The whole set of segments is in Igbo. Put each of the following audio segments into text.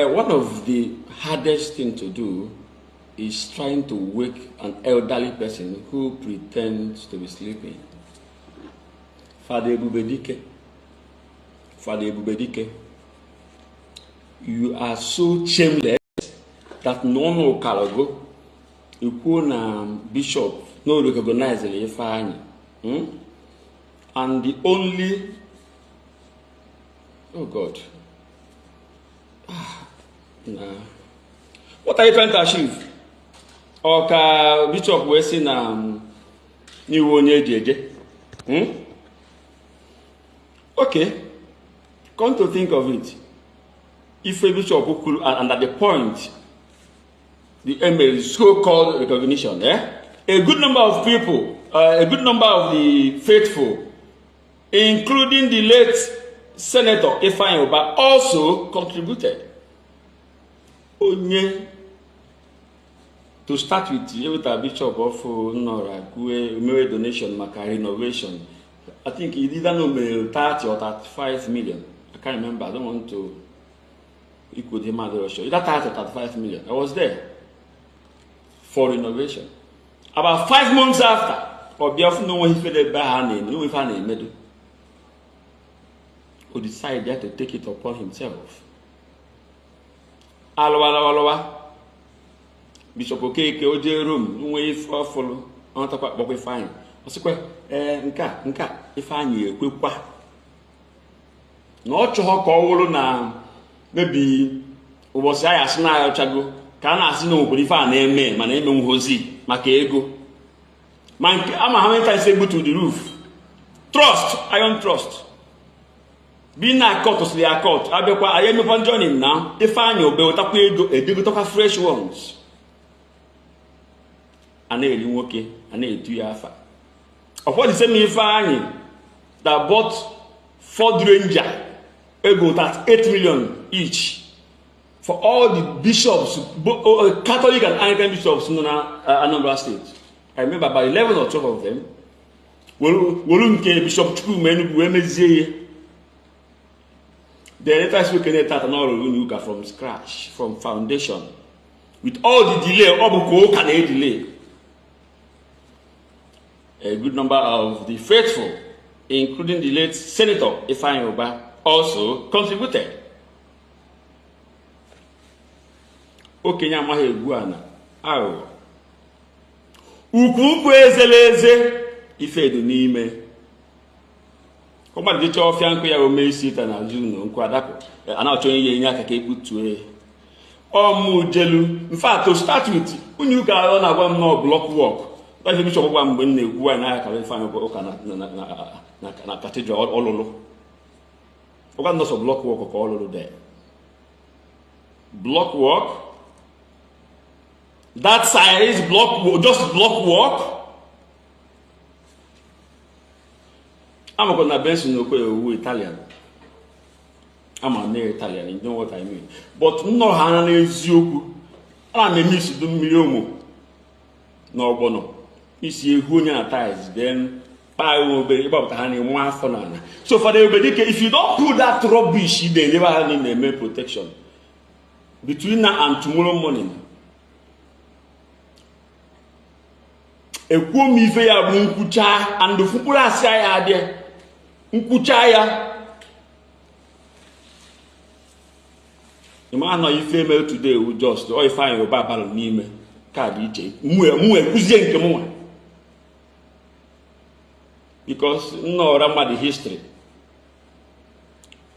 One of the hardest things to do is trying to wake an elderly person who pretends to be sleeping. Father Ebubedike, you are so shameless that no one can go. You put bishop no recognize the Ifeanyi. And the only, oh God, nah. What are you trying to achieve? Or can Bishop Wesson new one jeje? Okay, come to think of it, if a bishop could, and at the point, the email so-called recognition, a good number of people, a good number of the faithful, including the late Senator Ifeanyi Uba, also contributed. Onye, to start with a bishop of Nora, who made donation, maka renovation. I think he didn't know 30 or 35 million. I can't remember. I don't want to equal him at the show. Either 30 or 35 million. I was there for renovation. About 5 months after, or no one he felt bad name, no one who decided to take it upon himself. Alowa. Bishop Okeke oje room, nwe ife follow, on top of Ifeanyi. Osikwe, nka, Ifeanyi ekwekwa. Na ochoho ka owulu na maybe ubosi aya asina ayo chago, ka na asina obodo ife na eme, mana eme nhozi maka ego. Man ama how many times say go to the roof. Trust, iron trust. Being a court to a court, abekwa ayemi pon joining now. Ifeanyi obe otakwa ego, edego taka fresh ones. Ane nwoke, ane etu ya afa. Of what the same Ifeanyi that bought Ford Ranger, ego that 8 million each for all the bishops, Catholic and Anglican bishops in Anambra State. I remember about 11 or 12 of them. Bishop Chukwumenubuemezeye. The later speaking at an from scratch, from foundation, with all the delay, all the delay. A good number of the faithful, including the late Senator Ifeanyi Uba, also contributed. Okenya mahe guana. Awo. Ukwu ezeleze ifedu n'ime. Koma di cho fianko ya omesi ta na juno nkwa adapo. Ana ocho yin yin aka ka ekutue. Omujelu. In fact, to start with, unu ga na gwa no block work. If you shop one when you go and I can find na Cathedral all over. Not a block work all over there. Block work. That size block, just block work. I'm going to bench no Italian. I'm a near Italian, you know what I mean. But no Hana is you. I'm a miss do miliomo. No bono. Is you who ties, then I will be about honey one for none. So for the Ebubedike, if you don't put that rubbish, they never have any main protection. Between now and tomorrow morning. A poor me fair Munkucha and the Fukura Saya there. Nkuchaya. The man not female today who just or find your Baba Nime. Because no Rama the history.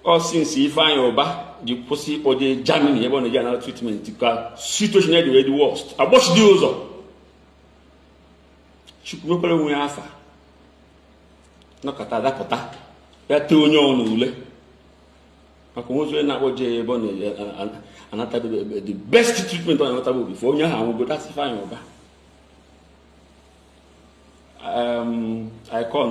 Or since Ifeanyi Uba, the pussy or the Germany, everyone a general treatment, situation the way the worst. I watch the other. Shukupolo Muafa. No Katada Kota. That two on Ule. I can not watch the best treatment on the before you have, but that's Ifeanyi Uba. I call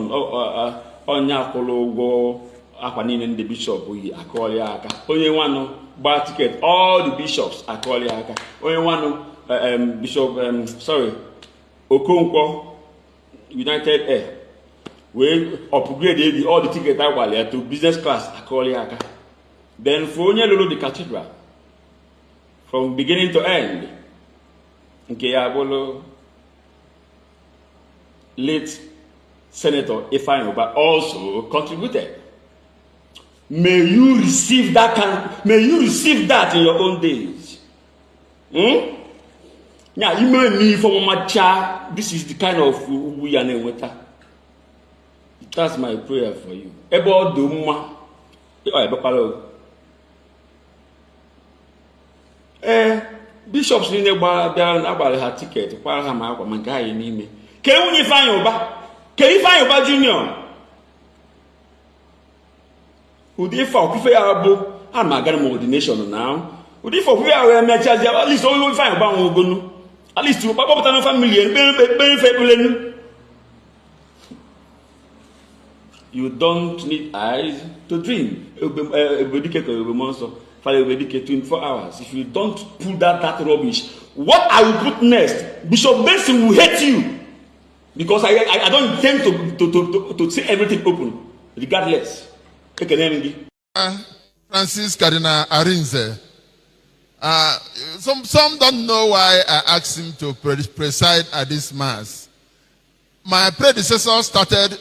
Onya Kolo Aquanin the bishop, we are calling Aka. Only one buy ticket, all the bishops are calling Aka. Only one bishop, sorry, Okonkwo, United Air. We upgrade all the tickets to business class, are calling Aka. Then for Onye Lolo the Cathedral. from beginning to end. Nke ya bolo late Senator Ifeanyi Uba also contributed. May you receive that in your own days. Yeah, you may me for my child. This is the kind of we are in. That's my prayer for you. Ebo duma. Bishops ni gba bia na gbara ha ticket kwara ha ma akwa maka ayi n'ime. Ke unyi Ifeanyi Uba. Ke Ifeanyi Uba Junior. Udi fa okufe ya bo am aga na ordination now. Udi fa okufe ya we mecha at least o Ifeanyi Uba won ogonu. At least you papa pata no family ben fe bulenu. You don't need eyes to dream. Ebubedike ko monster. For Ebubedike 24 hours. If you don't pull that rubbish, what I will put next, Bishop Benson will hate you. Because I don't intend to see everything open, regardless. Francis Cardinal Arinze. Some don't know why I asked him to preside at this mass. My predecessor started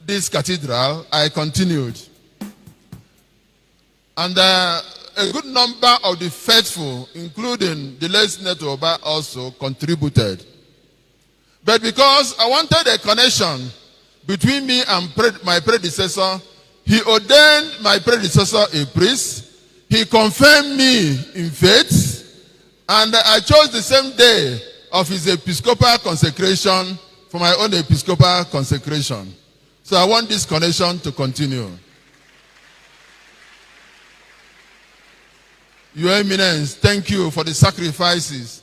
this cathedral. I continued. And a good number of the faithful, including the late Senator Uba, also contributed. But because I wanted a connection between me and my predecessor, he ordained my predecessor a priest. He confirmed me in faith. And I chose the same day of his episcopal consecration for my own episcopal consecration. So I want this connection to continue. Your Eminence, thank you for the sacrifices